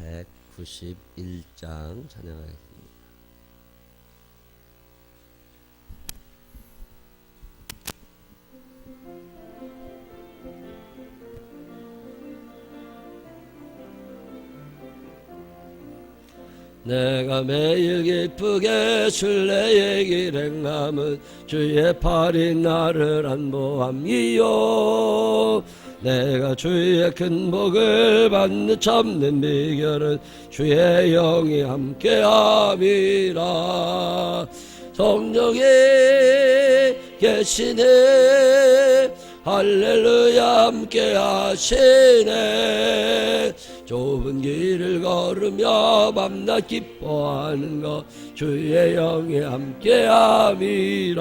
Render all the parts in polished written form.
191장 찬양하겠습니다. 내가 매일 기쁘게 순례의 길 행함은 주의 팔이 나를 안보함이요. 내가 주의 큰 복을 받는 참는 비결은 주의 영이 함께함이라. 성령이 계시네, 할렐루야 함께하시네. 좁은 길을 걸으며 밤낮 기뻐하는 것 주의 영이 함께함이라.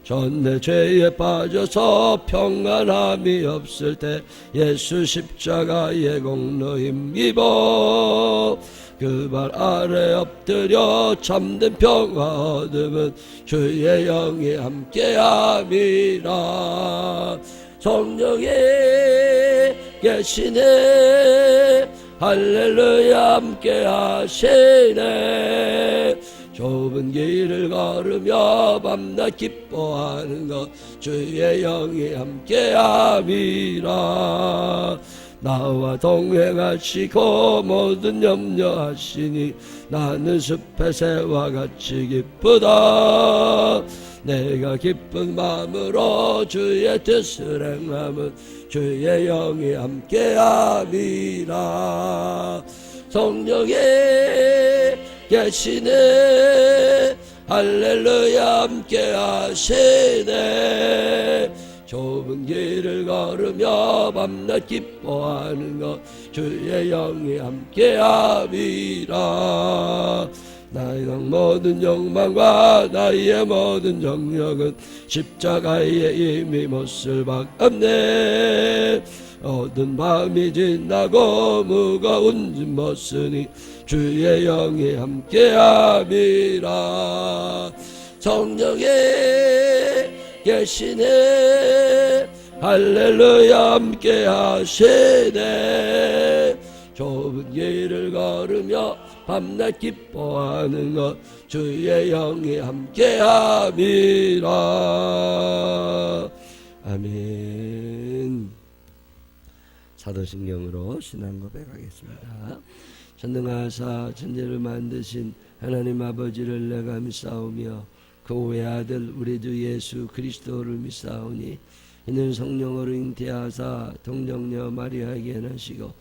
전내 죄에 빠져서 평안함이 없을 때 예수 십자가의 공로 힘입어 그 발 아래 엎드려 참된 평화 얻음은 주의 영이 함께함이라. 성령이 계시네, 할렐루야 함께하시네. 좁은 길을 걸으며 밤낮 기뻐하는 것 주의 영이 함께함이라. 나와 동행하시고 모든 염려하시니 나는 숲의 새와 같이 기쁘다. 내가 기쁜 마음으로 주의 뜻을 행함은 주의 영이 함께함이라. 성령이 계시네, 할렐루야 함께하시네. 좁은 길을 걸으며 밤낮 기뻐하는 것 주의 영이 함께함이라. 나의 모든 욕망과 나의 모든 정력은 십자가에 이미 못쓸 박았네. 어두운 밤이 지나고 무거운 짐 못 쓰니 주의 영이 함께함이라. 성령이 계시네, 할렐루야 함께하시네. 좁은 길을 걸으며 밤낮 기뻐하는 것 주의 영이 함께함이라. 아멘. 사도신경으로 신앙 고백하겠습니다. 전능하사 천지를 만드신 하나님 아버지를 내가 믿사오며 그 외아들 우리 주 예수 그리스도를 믿사오니 이는 성령으로 잉태하사 동정녀 마리아에게 나시고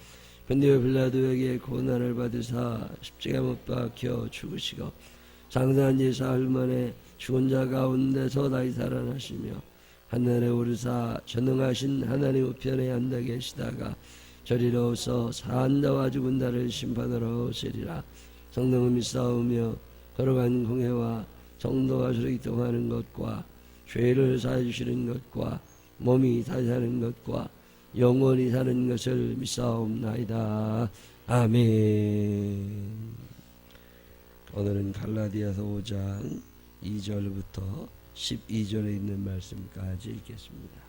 본디오 빌라도에게 고난을 받으사 십자가 못 박혀 죽으시고 장사한 지 사흘 만에 죽은 자 가운데서 다시 살아나시며 하늘에 오르사 전능하신 하나님 우편에 앉아 계시다가 저리로서 사한 자와 죽은 자를 심판하러 오시리라. 성령을 믿사오며 걸어간 공회와 성도가 수리통하는 것과 죄를 사해주시는 것과 몸이 다시 사는 것과 영원히 사는 것을 믿사옵나이다. 아멘. 오늘은 갈라디아서 5장 2절부터 12절에 있는 말씀까지 읽겠습니다.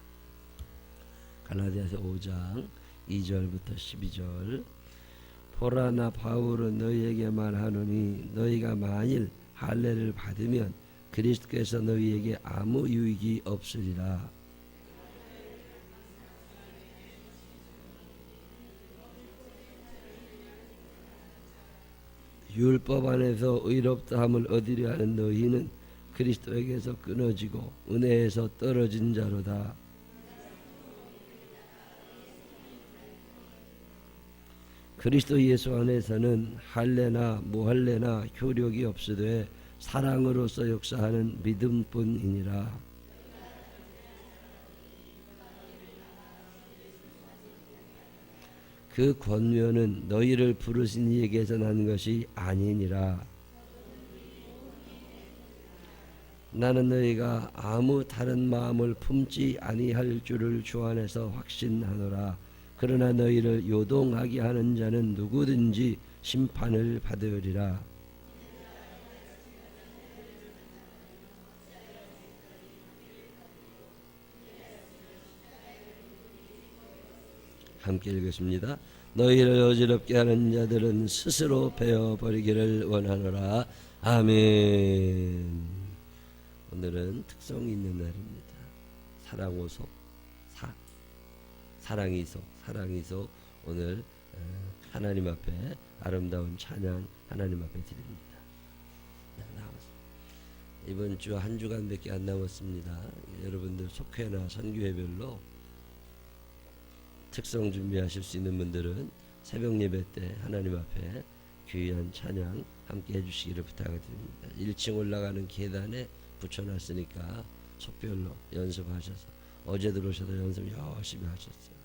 갈라디아서 5장 2절부터 12절. 보라, 나 바울은 너희에게 말하노니 너희가 만일 할례를 받으면 그리스도께서 너희에게 아무 유익이 없으리라. 율법 안에서 의롭다함을 얻으려 하는 너희는 그리스도에게서 끊어지고 은혜에서 떨어진 자로다. 그리스도 예수 안에서는 할례나 무할례나 효력이 없으되 사랑으로서 역사하는 믿음뿐이니라. 그 권면은 너희를 부르신 이에게서 난 것이 아니니라. 나는 너희가 아무 다른 마음을 품지 아니할 줄을 주 안에서 확신하노라. 그러나 너희를 요동하게 하는 자는 누구든지 심판을 받으리라. 함께 읽겠습니다. 너희를 어지럽게 하는 자들은 스스로 베어버리기를 원하노라. 아멘. 오늘은 특성이 있는 날입니다. 사랑오속, 사랑이속 오늘 하나님 앞에 아름다운 찬양 하나님 앞에 드립니다. 이번 주 한 주간밖에 안 남았습니다. 여러분들 속회나 선교회별로 특성 준비하실 수 있는 분들은 새벽 예배 때 하나님 앞에 귀한 찬양 함께 해주시기를 부탁드립니다. 1층 올라가는 계단에 붙여놨으니까 속별로 연습하셔서 어제 들어오셔도 연습 열심히 하셨어요.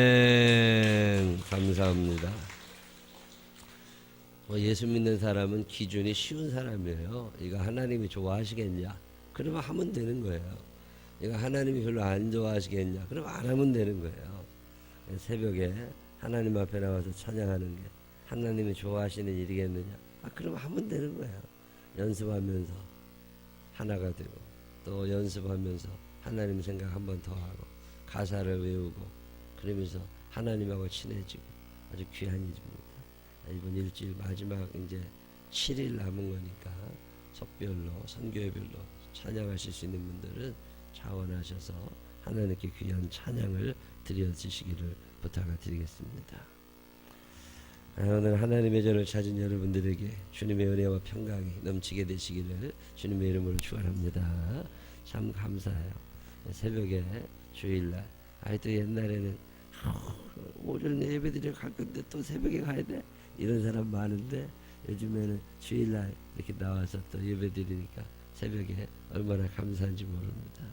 아멘. 감사합니다. 예수 믿는 사람은 기준이 쉬운 사람이에요. 이거 하나님이 좋아하시겠냐? 그러면 하면 되는 거예요. 이거 하나님이 별로 안 좋아하시겠냐? 그러면 안 하면 되는 거예요. 새벽에 하나님 앞에 나와서 찬양하는 게 하나님이 좋아하시는 일이겠느냐? 그러면 하면 되는 거예요. 연습하면서 하나가 되고 또 연습하면서 하나님 생각 한 번 더 하고 가사를 외우고 그러면서 하나님하고 친해지고 아주 귀한 일입니다. 이번 일주일 마지막 이제 7일 남은 거니까 속별로 선교회별로 찬양하실 수 있는 분들은 자원하셔서 하나님께 귀한 찬양을 드려주시기를 부탁드리겠습니다. 오늘 하나님의 전을 찾은 여러분들에게 주님의 은혜와 평강이 넘치게 되시기를 주님의 이름으로 축원합니다. 참 감사해요. 새벽에 주일날 또 옛날에는 오전에 예배드려 갈 건데 또 새벽에 가야 돼 이런 사람 많은데 요즘에는 주일날 이렇게 나와서 또 예배드리니까 새벽에 얼마나 감사한지 모릅니다.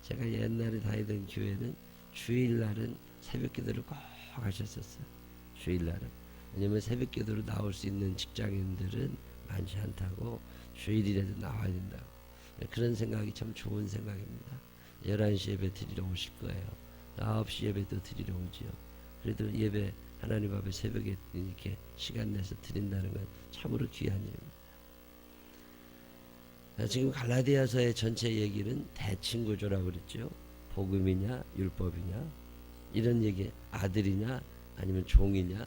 제가 옛날에 다니던 교회는 주일날은 새벽 기도를 꼭 하셨었어요. 주일날은 왜냐면 새벽 기도로 나올 수 있는 직장인들은 많지 않다고 주일이라도 나와야 된다고 그런 생각이 참 좋은 생각입니다. 11시 예배 드리러 오실 거예요. 9시 예배도 드리러 오지요. 그래도 예배 하나님 앞에 새벽에 이렇게 시간 내서 드린다는 건 참으로 귀한 일입니다. 지금 갈라디아서의 전체 얘기는 대칭구조라고 그랬죠. 복음이냐 율법이냐 이런 얘기, 아들이냐 아니면 종이냐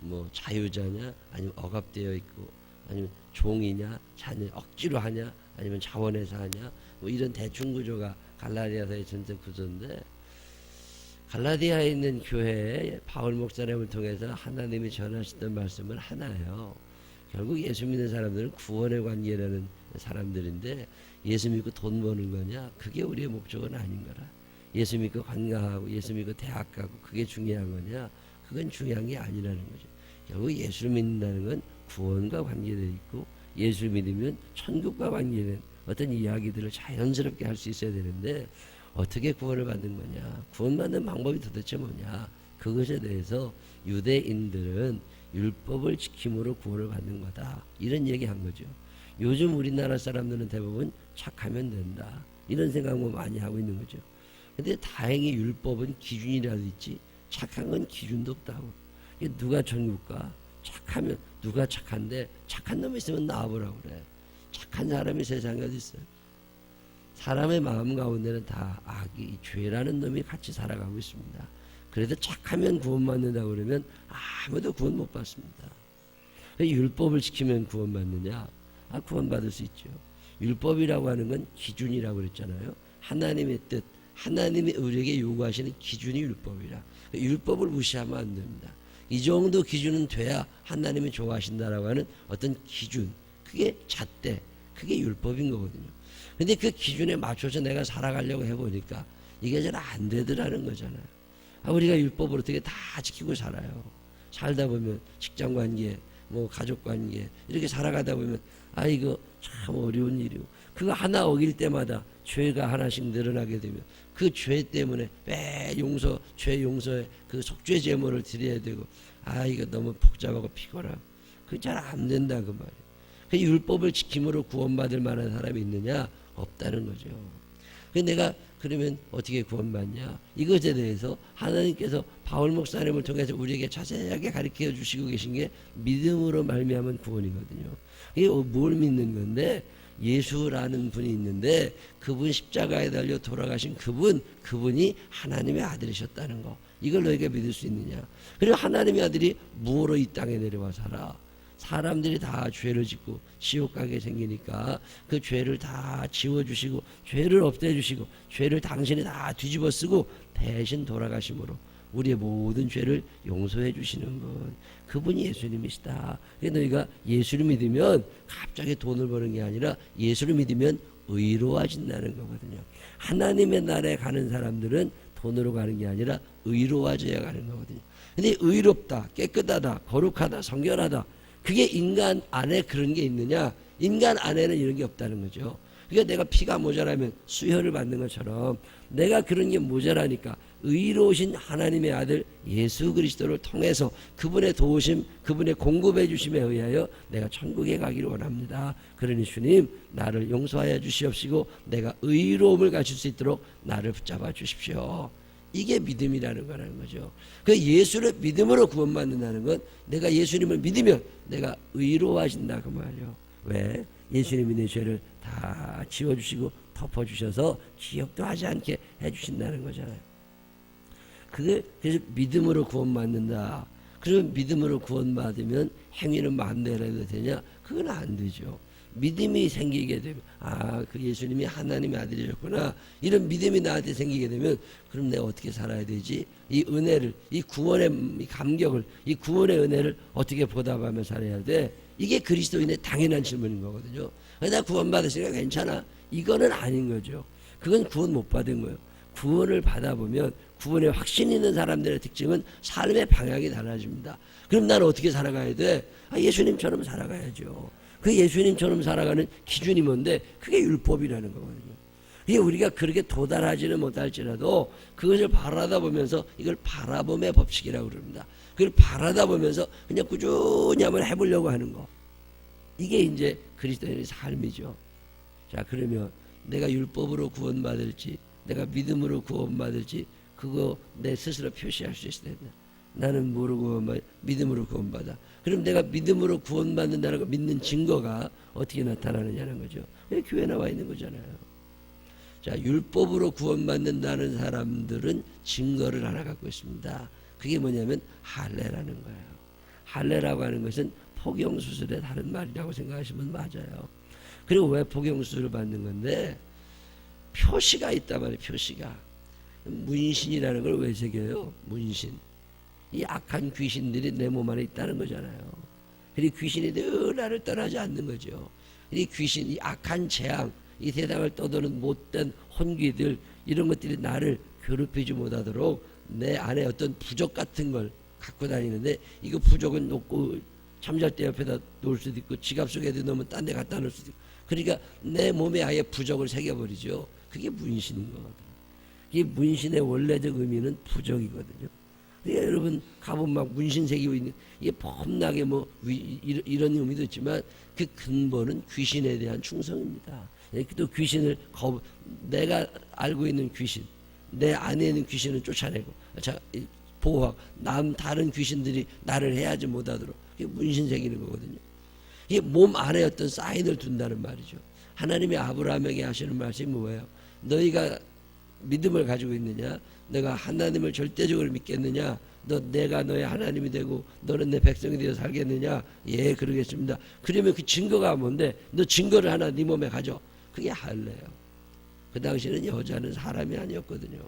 뭐 자유자냐 아니면 억압되어 있고 아니면 종이냐 자녀 억지로 하냐 아니면 자원해서 하냐 뭐 이런 대충 구조가 갈라디아서의 전체 구조인데 갈라디아에 있는 교회에 바울 목사님을 통해서 하나님이 전하시던 말씀은 하나예요. 결국 예수 믿는 사람들은 구원의 관계라는 사람들인데, 예수 믿고 돈 버는 거냐? 그게 우리의 목적은 아닌 거라. 예수 믿고 관광하고 예수 믿고 대학 가고 그게 중요한 거냐? 그건 중요한 게 아니라는 거죠. 결국 예수를 믿는다는 건 구원과 관계되어 있고, 예수를 믿으면 천국과 관계된 어떤 이야기들을 자연스럽게 할 수 있어야 되는데, 어떻게 구원을 받는 거냐? 구원받는 방법이 도대체 뭐냐? 그것에 대해서 유대인들은 율법을 지킴으로 구원을 받는 거다, 이런 얘기한 거죠. 요즘 우리나라 사람들은 대부분 착하면 된다, 이런 생각을 많이 하고 있는 거죠. 근데 다행히 율법은 기준이라도 있지, 착한 건 기준도 없다고. 누가 천국 가? 착하면, 누가 착한데 착한 놈이 있으면 나와보라고 그래. 착한 사람이 세상에 어디 있어요? 사람의 마음 가운데는 다 악이, 죄라는 놈이 같이 살아가고 있습니다. 그래도 착하면 구원받는다고 그러면 아무도 구원 못 받습니다. 율법을 지키면 구원받느냐? 구원받을 수 있죠. 율법이라고 하는 건 기준이라고 그랬잖아요. 하나님의 뜻, 하나님이 우리에게 요구하시는 기준이 율법이라. 율법을 무시하면 안 됩니다. 이 정도 기준은 돼야 하나님이 좋아하신다라고 하는 어떤 기준, 그게 잣대, 그게 율법인 거거든요. 근데 그 기준에 맞춰서 내가 살아가려고 해보니까 이게 잘 안 되더라는 거잖아요. 우리가 율법을 어떻게 다 지키고 살아요. 살다 보면 직장관계, 뭐 가족관계 이렇게 살아가다 보면 이거 참 어려운 일이고, 그거 하나 어길 때마다 죄가 하나씩 늘어나게 되면 그 죄 때문에 매 죄 용서에 그 속죄 제물을 드려야 되고, 이거 너무 복잡하고 피곤하고 그게 잘 안 된다 그 말이에요. 그 율법을 지킴으로 구원받을 만한 사람이 있느냐? 없다는 거죠. 내가 그러면 어떻게 구원받냐? 이것에 대해서 하나님께서 바울 목사님을 통해서 우리에게 자세하게 가르쳐 주시고 계신 게 믿음으로 말미암은 구원이거든요. 이게 뭘 믿는 건데, 예수라는 분이 있는데 그분 십자가에 달려 돌아가신 그분이 하나님의 아들이셨다는 거, 이걸 너희가 믿을 수 있느냐? 그리고 하나님의 아들이 무엇으로 이 땅에 내려와 살아? 사람들이 다 죄를 짓고 지옥 가게 생기니까 그 죄를 다 지워주시고 죄를 없애주시고 죄를 당신이 다 뒤집어 쓰고 대신 돌아가심으로 우리의 모든 죄를 용서해 주시는 분, 그분이 예수님이시다. 그래서 너희가 예수를 믿으면 갑자기 돈을 버는 게 아니라 예수를 믿으면 의로워진다는 거거든요. 하나님의 나라에 가는 사람들은 돈으로 가는 게 아니라 의로워져야 가는 거거든요. 근데 의롭다, 깨끗하다, 거룩하다, 성결하다, 그게 인간 안에 그런 게 있느냐? 인간 안에는 이런 게 없다는 거죠. 그러니까 내가 피가 모자라면 수혈을 받는 것처럼 내가 그런 게 모자라니까 의로우신 하나님의 아들 예수 그리스도를 통해서 그분의 도우심, 그분의 공급해 주심에 의하여 내가 천국에 가기를 원합니다. 그러니 주님, 나를 용서하여 주시옵시고 내가 의로움을 가질 수 있도록 나를 붙잡아 주십시오. 이게 믿음이라는 거라는 거죠. 그 예수를 믿음으로 구원받는다는 건 내가 예수님을 믿으면 내가 의로워진다 그 말이에요. 왜? 예수님이 내 죄를 다 지워주시고 덮어주셔서 기억도 하지 않게 해주신다는 거잖아요. 그게 그래서 믿음으로 구원받는다. 그러면 믿음으로 구원받으면 행위는 마음대로 해도 되냐? 그건 안 되죠. 믿음이 생기게 되면 그 예수님이 하나님의 아들이셨구나, 이런 믿음이 나한테 생기게 되면 그럼 내가 어떻게 살아야 되지? 이 은혜를, 이 구원의 이 감격을, 이 구원의 은혜를 어떻게 보답하며 살아야 돼? 이게 그리스도인의 당연한 질문인 거거든요. 나 구원받으시니까 괜찮아, 이거는 아닌 거죠. 그건 구원 못 받은 거예요. 구원을 받아보면 구원에 확신 있는 사람들의 특징은 삶의 방향이 달라집니다. 그럼 나는 어떻게 살아가야 돼? 예수님처럼 살아가야죠. 그 예수님처럼 살아가는 기준이 뭔데? 그게 율법이라는 거거든요. 이게 우리가 그렇게 도달하지는 못할지라도 그것을 바라다 보면서, 이걸 바라봄의 법칙이라고 그럽니다. 그걸 바라다 보면서 그냥 꾸준히 한번 해보려고 하는 거, 이게 이제 그리스도인의 삶이죠. 자, 그러면 내가 율법으로 구원받을지 내가 믿음으로 구원받을지 그거 내 스스로 표시할 수 있어야 된다. 나는 모르고 믿음으로 구원받아. 그럼 내가 믿음으로 구원받는다는 거, 믿는 증거가 어떻게 나타나느냐는 거죠. 교회 나와 있는 거잖아요. 자, 율법으로 구원받는다는 사람들은 증거를 하나 갖고 있습니다. 그게 뭐냐면 할례라는 거예요. 할례라고 하는 것은 포경수술의 다른 말이라고 생각하시면 맞아요. 그리고 왜 포경수술을 받는 건데? 표시가 있단 말이에요. 표시가. 문신이라는 걸 왜 새겨요? 문신. 이 악한 귀신들이 내 몸 안에 있다는 거잖아요. 그리고 귀신이 늘 나를 떠나지 않는 거죠. 이 귀신, 이 악한 재앙, 이 세상을 떠도는 못된 혼귀들, 이런 것들이 나를 괴롭히지 못하도록 내 안에 어떤 부적 같은 걸 갖고 다니는데, 이거 부적은 놓고 잠잘 때 옆에다 놓을 수도 있고 지갑 속에도 넣으면 딴 데 갖다 놓을 수도 있고, 그러니까 내 몸에 아예 부적을 새겨버리죠. 그게 문신인 거거든요. 이 문신의 원래적 의미는 부적이거든요. 그러니까 여러분 가보면 막 문신 새기고 있는, 이게 범나게 뭐 이런 의미도 있지만 그 근본은 귀신에 대한 충성입니다. 또 귀신을 내가 알고 있는 귀신, 내 안에 있는 귀신을 쫓아내고 보호하고, 다른 귀신들이 나를 해하지 못하도록, 이게 문신 새기는 거거든요. 이게 몸 안에 어떤 사인을 둔다는 말이죠. 하나님이 아브라함에게 하시는 말씀이 뭐예요? 너희가 믿음을 가지고 있느냐? 너가 하나님을 절대적으로 믿겠느냐? 내가 너의 하나님이 되고 너는 내 백성이 되어 살겠느냐? 예, 그러겠습니다. 그러면 그 증거가 뭔데? 너 증거를 하나 네 몸에 가져. 그게 할례예요. 그 당시에는 여자는 사람이 아니었거든요.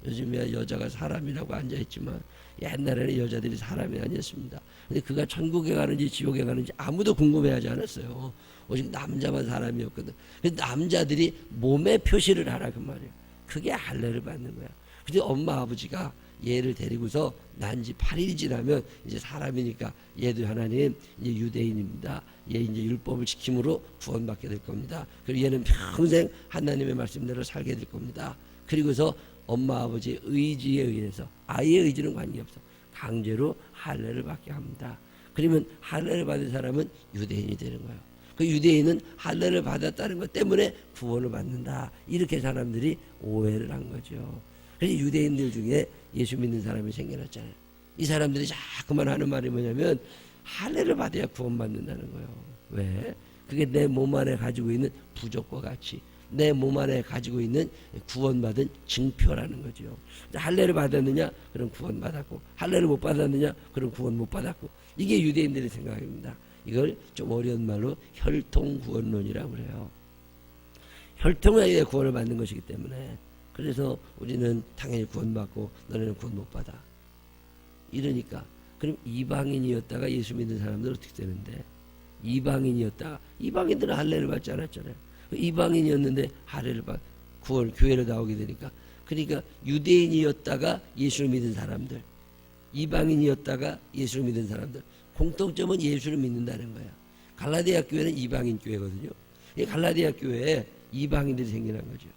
요즘에 여자가 사람이라고 앉아있지만 옛날에는 여자들이 사람이 아니었습니다. 근데 그가 천국에 가는지 지옥에 가는지 아무도 궁금해하지 않았어요. 오직 남자만 사람이었거든. 남자들이 몸에 표시를 하라 그 말이에요. 그게 할례를 받는 거야. 근데 엄마 아버지가 얘를 데리고서 난지 8일이 지나면 이제 사람이니까 얘도 하나님 이제 유대인입니다. 얘 이제 율법을 지킴으로 구원받게 될 겁니다. 그리고 얘는 평생 하나님의 말씀대로 살게 될 겁니다. 그리고서 엄마 아버지의 의지에 의해서, 아이의 의지는 관계없어, 강제로 할례를 받게 합니다. 그러면 할례를 받은 사람은 유대인이 되는 거예요. 그 유대인은 할례를 받았다는 것 때문에 구원을 받는다. 이렇게 사람들이 오해를 한 거죠. 그래서 유대인들 중에 예수 믿는 사람이 생겨났잖아요. 이 사람들이 자꾸만 하는 말이 뭐냐면 할례를 받아야 구원받는다는 거예요. 왜? 그게 내 몸 안에 가지고 있는 부적과 같이 내 몸 안에 가지고 있는 구원받은 증표라는 거죠. 할례를 받았느냐? 그럼 구원받았고, 할례를 못 받았느냐? 그럼 구원 못 받았고. 이게 유대인들의 생각입니다. 이걸 좀 어려운 말로 혈통구원론이라고 그래요. 혈통에 의해 구원을 받는 것이기 때문에, 그래서 우리는 당연히 구원받고 너네는 구원 못 받아. 이러니까 그럼 이방인이었다가 예수 믿는 사람들 어떻게 되는데? 이방인들은 할례를 받지 않았잖아요. 이방인이었는데 할례를 받 구원 교회로 나오게 되니까, 그러니까 유대인이었다가 예수를 믿은 사람들, 이방인이었다가 예수를 믿은 사람들, 공통점은 예수를 믿는다는 거야. 갈라디아 교회는 이방인 교회거든요. 이 갈라디아 교회에 이방인들이 생겨난 거죠.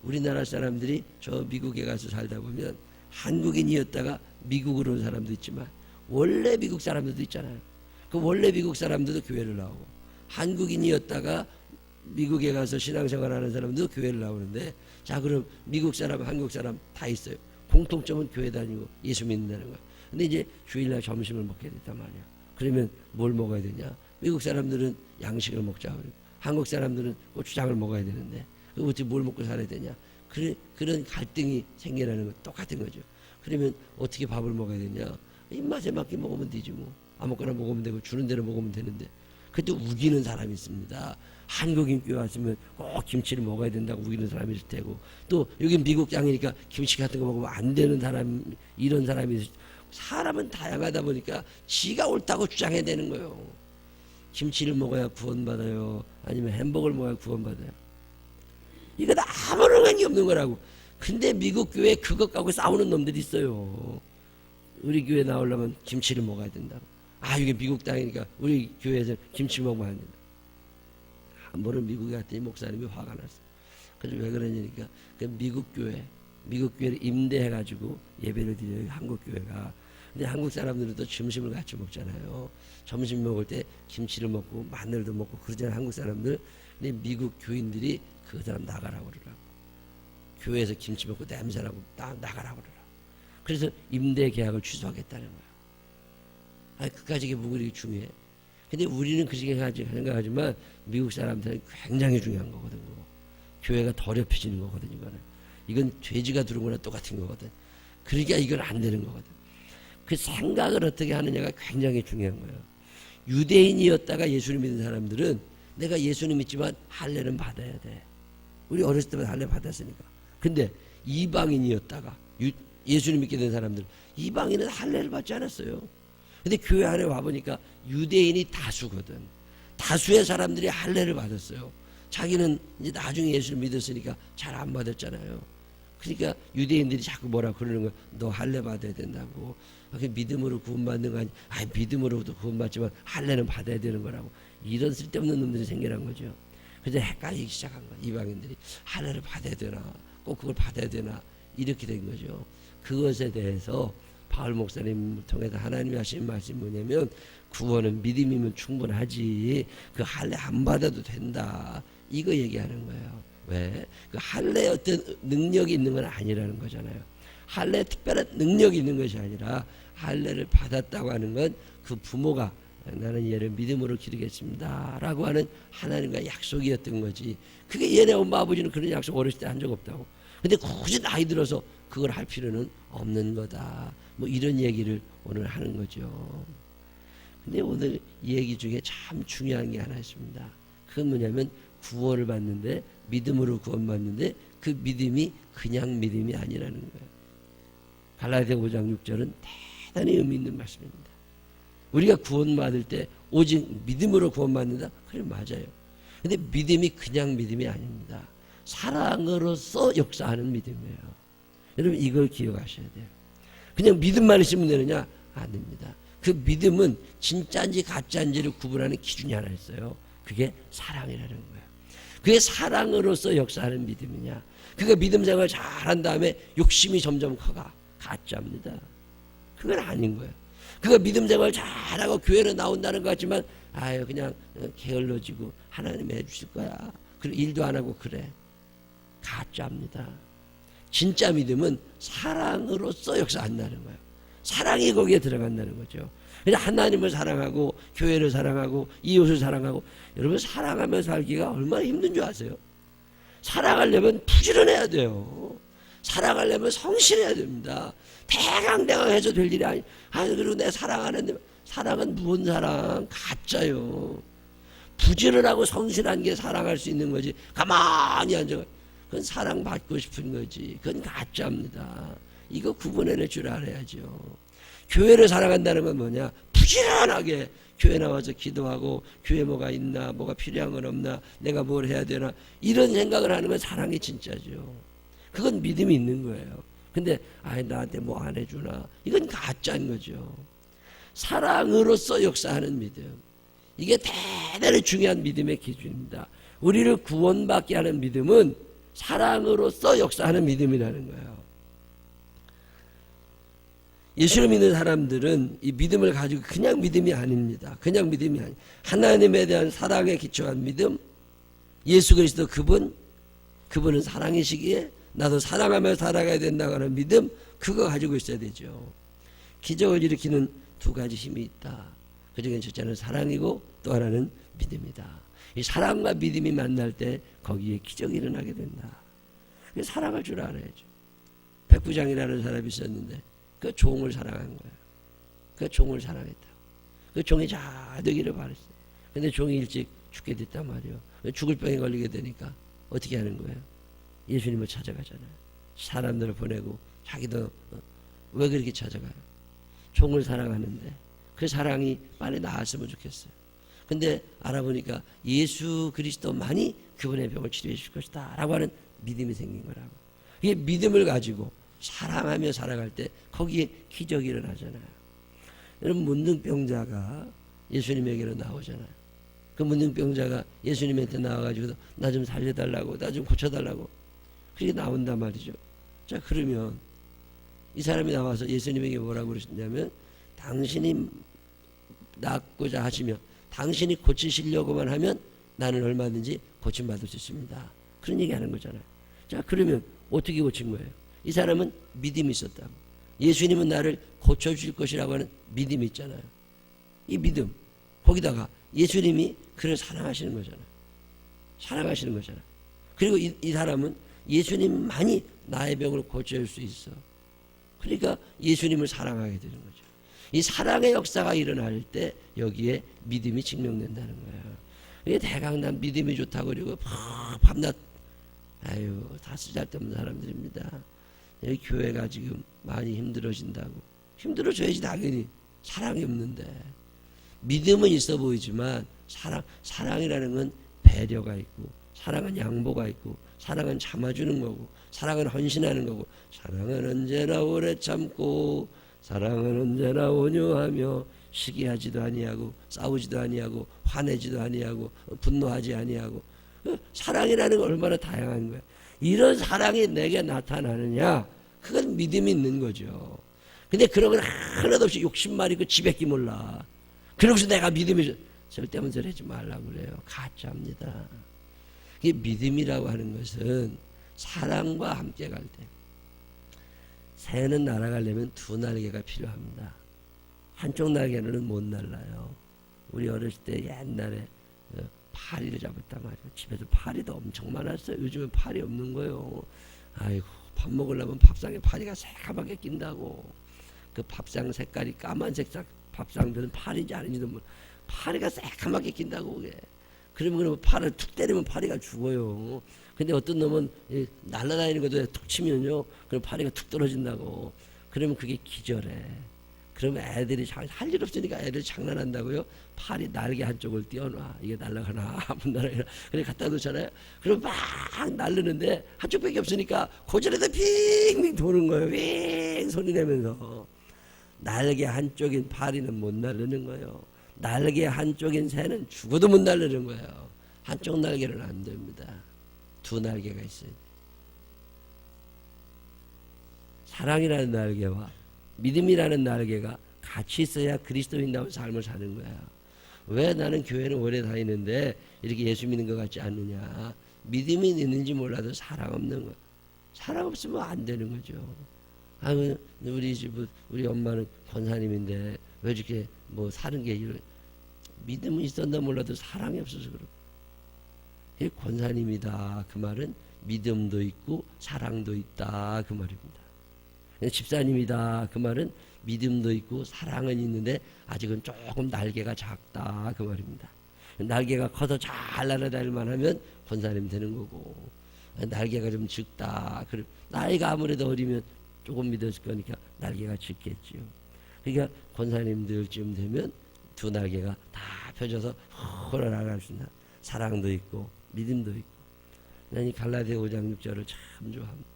우리나라 사람들이 저 미국에 가서 살다 보면 한국인이었다가 미국으로 온 사람도 있지만 원래 미국 사람들도 있잖아요. 그 원래 미국 사람들도 교회를 나오고, 한국인이었다가 미국에 가서 신앙생활하는 사람도 교회를 나오는데, 자 그럼 미국 사람, 한국 사람 다 있어요. 공통점은 교회 다니고 예수 믿는다는 거야. 근데 이제 주일날 점심을 먹게 됐단 말이야. 그러면 뭘 먹어야 되냐? 미국 사람들은 양식을 먹자 그러고, 한국 사람들은 고추장을 먹어야 되는데 어떻게 뭘 먹고 살아야 되냐? 그런 갈등이 생겨나는 건 똑같은 거죠. 그러면 어떻게 밥을 먹어야 되냐? 입맛에 맞게 먹으면 되지 뭐. 아무거나 먹으면 되고 주는 대로 먹으면 되는데, 그때 우기는 사람이 있습니다. 한국인 교회 왔으면 꼭 김치를 먹어야 된다고 우기는 사람이 있을 테고, 또 여기 미국 땅이니까 김치 같은 거 먹으면 안 되는 사람, 이런 사람이 있을 테고, 사람은 다양하다 보니까 지가 옳다고 주장해야 되는 거예요. 김치를 먹어야 구원받아요? 아니면 햄버거를 먹어야 구원받아요? 이거 다 아무런 관계 없는 거라고. 근데 미국 교회에 그것 갖고 싸우는 놈들이 있어요. 우리 교회 나오려면 김치를 먹어야 된다고. 아, 이게 미국 땅이니까 우리 교회에서 김치 먹으면 안 된다. 한 번은 미국에 갔더니 목사님이 화가 났어. 그래서 왜 그러냐니까, 그 미국 교회를 임대해가지고 예배를 드려요, 한국 교회가. 근데 한국 사람들은 또 점심을 같이 먹잖아요. 점심 먹을 때 김치를 먹고 마늘도 먹고 그러잖아요, 한국 사람들. 근데 미국 교인들이 그 사람 나가라고 그러라고. 교회에서 김치 먹고 냄새나고 나가라고 그러라고. 그래서 임대 계약을 취소하겠다는 거예요. 아니, 그까지 게 뭐 그렇게 중요해? 근데 우리는 그렇게 생각하지만 미국 사람들은 굉장히 중요한 거거든. 교회가 더럽혀지는 거거든. 이건 돼지가 들어온 거나 똑같은 거거든. 그러니까 이건 안 되는 거거든. 그 생각을 어떻게 하느냐가 굉장히 중요한 거예요. 유대인이었다가 예수를 믿는 사람들은 내가 예수님 믿지만 할례는 받아야 돼. 우리 어렸을 때부터 할례 받았으니까. 근데 이방인이었다가 예수님 믿게 된 사람들, 이방인은 할례를 받지 않았어요. 근데 교회 안에 와보니까 유대인이 다수거든. 다수의 사람들이 할례를 받았어요. 자기는 이제 나중에 예수를 믿었으니까 잘 안 받았잖아요. 그러니까 유대인들이 자꾸 뭐라 그러는 거야. 너 할례 받아야 된다고. 그 믿음으로 구원받는 거 아니? 믿음으로도 구원받지만 할례는 받아야 되는 거라고. 이런 쓸데없는 놈들이 생겨난 거죠. 그래서 헷갈리기 시작한 거야. 이방인들이 할례를 받아야 되나, 꼭 그걸 받아야 되나, 이렇게 된 거죠. 그것에 대해서 바울 목사님 통해서 하나님이 하신 말씀이 뭐냐면, 구원은 믿음이면 충분하지 그 할례 안 받아도 된다, 이거 얘기하는 거예요. 왜? 그 할례에 어떤 능력이 있는 건 아니라는 거잖아요. 할례에 특별한 능력이 있는 것이 아니라 할례를 받았다고 하는 건 그 부모가 나는 얘를 믿음으로 기르겠습니다 라고 하는 하나님과의 약속이었던 거지. 그게 얘네 엄마 아버지는 그런 약속 어렸을 때 한 적 없다고. 근데 굳이 나이 들어서 그걸 할 필요는 없는 거다, 뭐 이런 얘기를 오늘 하는 거죠. 근데 오늘 얘기 중에 참 중요한 게 하나 있습니다. 그건 뭐냐면 구원을 받는데, 믿음으로 구원받는데 그 믿음이 그냥 믿음이 아니라는 거예요. 갈라디아 5장 6절은 대단히 의미 있는 말씀입니다. 우리가 구원받을 때 오직 믿음으로 구원받는다? 그래, 맞아요. 근데 믿음이 그냥 믿음이 아닙니다. 사랑으로서 역사하는 믿음이에요. 여러분 이걸 기억하셔야 돼요. 그냥 믿음만 있으면 되느냐? 안 됩니다. 그 믿음은 진짜인지 가짜인지를 구분하는 기준이 하나 있어요. 그게 사랑이라는 거예요. 그게 사랑으로서 역사하는 믿음이냐? 그가 믿음 생활 잘한 다음에 욕심이 점점 커가? 가짜입니다. 그건 아닌 거예요. 그가 믿음 생활 잘하고 교회로 나온다는 것 같지만 그냥 게을러지고 하나님이 해주실 거야, 그리고 일도 안 하고 그래. 가짜입니다. 진짜 믿음은 사랑으로서 역사한다는 거예요. 사랑이 거기에 들어간다는 거죠. 그래서 하나님을 사랑하고 교회를 사랑하고 이웃을 사랑하고, 여러분 사랑하며 살기가 얼마나 힘든 줄 아세요? 사랑하려면 부지런해야 돼요. 사랑하려면 성실해야 됩니다. 대강대강해서 될 일이 그리고 내 사랑하는데, 사랑은 무슨 사랑? 가짜요. 부지런하고 성실한 게 사랑할 수 있는 거지. 가만히 앉아, 그건 사랑받고 싶은 거지. 그건 가짜입니다. 이거 구분해낼 줄 알아야죠. 교회를 사랑한다는 건 뭐냐? 부지런하게 교회 나와서 기도하고, 교회 뭐가 있나, 뭐가 필요한 건 없나, 내가 뭘 해야 되나, 이런 생각을 하는 건 사랑이 진짜죠. 그건 믿음이 있는 거예요. 근데 나한테 뭐 안 해주나, 이건 가짜인 거죠. 사랑으로서 역사하는 믿음, 이게 대단히 중요한 믿음의 기준입니다. 우리를 구원받게 하는 믿음은 사랑으로서 역사하는 믿음이라는 거예요. 예수를 믿는 사람들은 이 믿음을 가지고 그냥 믿음이 아닙니다. 그냥 믿음이 아니에요. 하나님에 대한 사랑에 기초한 믿음, 예수 그리스도 그분은 사랑이시기에 나도 사랑하며 살아가야 된다고 하는 믿음, 그거 가지고 있어야 되죠. 기적을 일으키는 두 가지 힘이 있다. 그중에 첫째는 사랑이고 또 하나는 믿음이다. 이 사랑과 믿음이 만날 때 거기에 기적이 일어나게 된다. 사랑할 줄 알아야죠. 백부장이라는 사람이 있었는데 그 종을 사랑한 거예요. 그 종을 사랑했다. 그 종이 잘 되기를 바랬어요. 근데 종이 일찍 죽게 됐단 말이에요. 죽을 병에 걸리게 되니까 어떻게 하는 거예요? 예수님을 찾아가잖아요. 사람들을 보내고 자기도 왜 그렇게 찾아가요? 종을 사랑하는데 그 사랑이 빨리 나았으면 좋겠어요. 근데 알아보니까 예수 그리스도만이 그분의 병을 치료해 줄 것이다 라고 하는 믿음이 생긴 거라고. 이게 믿음을 가지고 사랑하며 살아갈 때 거기에 기적이 일어나잖아요. 여러분 문둥병자가 예수님에게로 나오잖아요. 그 문둥병자가 예수님한테 나와가지고 나 좀 살려달라고, 나 좀 고쳐달라고 그렇게 나온단 말이죠. 자, 그러면 이 사람이 나와서 예수님에게 뭐라고 그러셨냐면, 당신이 낫고자 하시면, 당신이 고치시려고만 하면 나는 얼마든지 고침받을 수 있습니다. 그런 얘기 하는 거잖아요. 자, 그러면 어떻게 고친 거예요? 이 사람은 믿음이 있었다고. 예수님은 나를 고쳐줄 것이라고 하는 믿음이 있잖아요. 이 믿음, 거기다가 예수님이 그를 사랑하시는 거잖아요. 사랑하시는 거잖아요. 그리고 이 사람은 예수님만이 나의 병을 고쳐줄 수 있어. 그러니까 예수님을 사랑하게 되는 거죠. 이 사랑의 역사가 일어날 때 여기에 믿음이 증명된다는 거예요. 이게 대강 난 믿음이 좋다고 그러고 밤낮 아유, 다 쓰잘데없는 사람들입니다. 여기 교회가 지금 많이 힘들어진다고. 힘들어져야지 당연히. 사랑이 없는데. 믿음은 있어 보이지만 사랑이라는 건 배려가 있고, 사랑은 양보가 있고, 사랑은 참아주는 거고, 사랑은 헌신하는 거고, 사랑은 언제나 오래 참고, 사랑은 언제나 온유하며 시기하지도 아니하고, 싸우지도 아니하고, 화내지도 아니하고, 분노하지 아니하고. 사랑이라는 건 얼마나 다양한 거야. 이런 사랑이 내게 나타나느냐, 그건 믿음이 있는 거죠. 근데 그런 건 하나도 없이 욕심만 있고 지밖에 몰라. 그러고서 내가 믿음이 절대면 저러지 말라고 그래요. 가짜입니다. 이게 믿음이라고 하는 것은 사랑과 함께 갈 때, 새는 날아가려면 두 날개가 필요합니다. 한쪽 날개는 못 날라요. 우리 어렸을 때 옛날에 파리를 잡았단 말이에요. 집에서 파리도 엄청 많았어요. 요즘은 파리 없는 거예요. 아이고, 밥 먹으려면 밥상에 파리가 새까맣게 낀다고. 그 밥상 색깔이 까만색 밥상들은 파리인지 아닌지도 모르. 파리가 새까맣게 낀다고 그게. 그러면 팔을 툭 때리면 파리가 죽어요. 근데 어떤 놈은 날아다니는 것도 툭 치면요, 그럼 파리가 툭 떨어진다고. 그러면 그게 기절해. 그러면 애들이 할 일 없으니까 애들이 장난한다고요. 파리 날개 한쪽을 띄워놔. 이게 날아가나 못 날아가나. 그래 갖다 놓잖아요. 그럼 막 날르는데 한쪽밖에 없으니까 고절에다 빙빙 도는 거예요. 윙 소리 내면서. 날개 한쪽인 파리는 못 날르는 거예요. 날개 한쪽인 새는 죽어도 못 날르는 거예요. 한쪽 날개는 안 됩니다. 두 날개가 있어요. 사랑이라는 날개와 믿음이라는 날개가 같이 있어야 그리스도인다운 삶을 사는 거야. 왜 나는 교회는 오래 다니는데 이렇게 예수 믿는 것 같지 않느냐. 믿음이 있는지 몰라도 사랑 없는 거. 사랑 없으면 안 되는 거죠. 우리 엄마는 권사님인데 왜 이렇게 뭐 사는 게 이런. 믿음은 있었나 몰라도 사랑이 없어서 그렇고. 권사님이다 그 말은 믿음도 있고 사랑도 있다 그 말입니다. 집사님이다 그 말은 믿음도 있고 사랑은 있는데 아직은 조금 날개가 작다 그 말입니다. 날개가 커서 잘 날아다닐만 하면 권사님 되는 거고, 날개가 좀 적다, 나이가 아무래도 어리면 조금 믿었을 거니까 날개가 적겠지요. 그러니까 권사님들쯤 되면 두 날개가 다 펴져서 홀로 날아갈 수 있는 사랑도 있고 믿음도 있고. 난 이 갈라디아 5장 6절을 참 좋아합니다.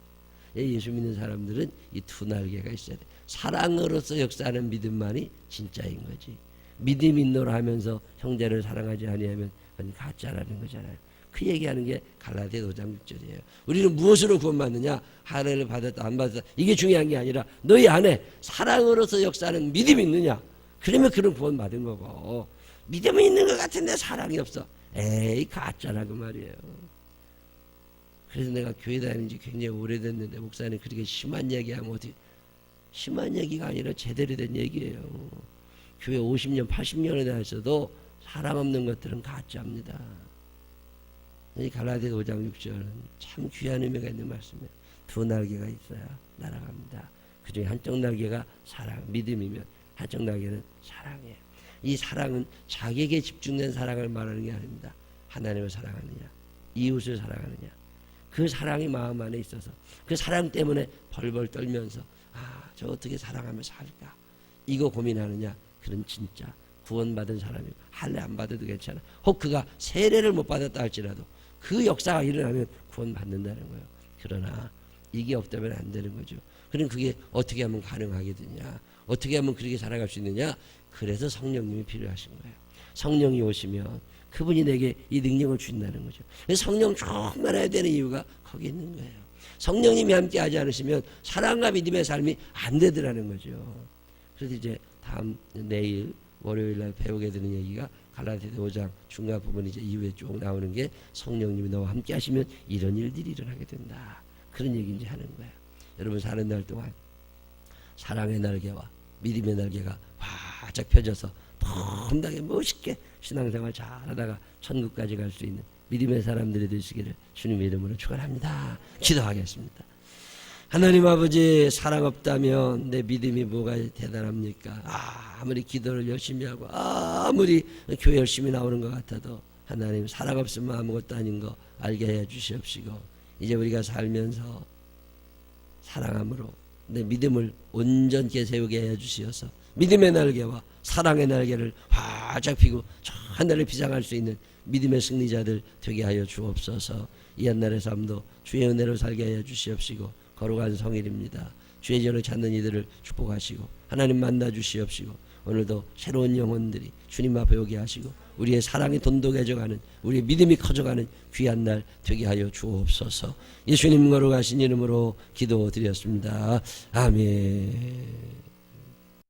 예수 믿는 사람들은 이 두 날개가 있어야 돼. 사랑으로서 역사하는 믿음만이 진짜인 거지. 믿음 있노라 하면서 형제를 사랑하지 아니하면 그건 가짜라는 거잖아요. 그 얘기하는 게 갈라디아 5장 6절이에요. 우리는 무엇으로 구원받느냐? 하늘을 받았다 안 받았다 이게 중요한 게 아니라 너희 안에 사랑으로서 역사하는 믿음이 있느냐? 그러면 그런 구원받은 거고, 믿음이 있는 것 같은데 사랑이 없어. 에이 가짜라 그 말이에요. 그래서 내가 교회 다니는 지 굉장히 오래됐는데 목사님 그렇게 심한 얘기하면 어떻게. 심한 얘기가 아니라 제대로 된 얘기예요. 교회 50년 80년에 다녔어도 사랑 없는 것들은 가짜입니다. 이 갈라디아 5장 6절은 참 귀한 의미가 있는 말씀이에요. 두 날개가 있어야 날아갑니다. 그중에 한쪽 날개가 사랑, 믿음이면 한쪽 날개는 사랑이에요. 이 사랑은 자기에게 집중된 사랑을 말하는 게 아닙니다. 하나님을 사랑하느냐, 이웃을 사랑하느냐, 그 사랑이 마음 안에 있어서 그 사랑 때문에 벌벌 떨면서 저 어떻게 사랑하며 살까 이거 고민하느냐, 그런 진짜 구원받은 사람이고 할례 안 받아도 괜찮아. 혹 그가 세례를 못 받았다 할지라도 그 역사가 일어나면 구원받는다는 거예요. 그러나 이게 없다면 안 되는 거죠. 그럼 그게 어떻게 하면 가능하게 되냐, 어떻게 하면 그렇게 살아갈 수 있느냐. 그래서 성령님이 필요하신 거예요. 성령이 오시면 그분이 내게 이 능력을 주신다는 거죠. 성령 충만해야 되는 이유가 거기 있는 거예요. 성령님이 함께 하지 않으시면 사랑과 믿음의 삶이 안 되더라는 거죠. 그래서 이제 내일 월요일날 배우게 되는 얘기가 갈라디아 5장 중간 부분 이제 이후에 쭉 나오는 게 성령님이 너와 함께 하시면 이런 일들이 일어나게 된다. 그런 얘기인지 하는 거예요. 여러분 사는 날 동안 사랑의 날개와 믿음의 날개가 활짝 펴져서 폼나게 멋있게 신앙생활 잘하다가 천국까지 갈 수 있는 믿음의 사람들이 되시기를 주님의 이름으로 축원합니다. 기도하겠습니다. 하나님 아버지, 사랑 없다면 내 믿음이 뭐가 대단합니까? 아무리 기도를 열심히 하고 아무리 교회 열심히 나오는 것 같아도 하나님 사랑 없으면 아무것도 아닌 거 알게 해 주시옵시고 이제 우리가 살면서 사랑함으로 내 믿음을 온전케 세우게 해 주시어서 믿음의 날개와 사랑의 날개를 활짝 펴고 저 하늘을 비상할 수 있는 믿음의 승리자들 되게 하여 주옵소서. 이 한날의 삶도 주의 은혜로 살게 하여 주시옵시고 거룩한 성일입니다. 주의 전을 찾는 이들을 축복하시고 하나님 만나 주시옵시고 오늘도 새로운 영혼들이 주님 앞에 오게 하시고 우리의 사랑이 돈독해져가는 우리의 믿음이 커져가는 귀한 날 되게 하여 주옵소서. 예수님 거룩하신 이름으로 기도드렸습니다. 아멘.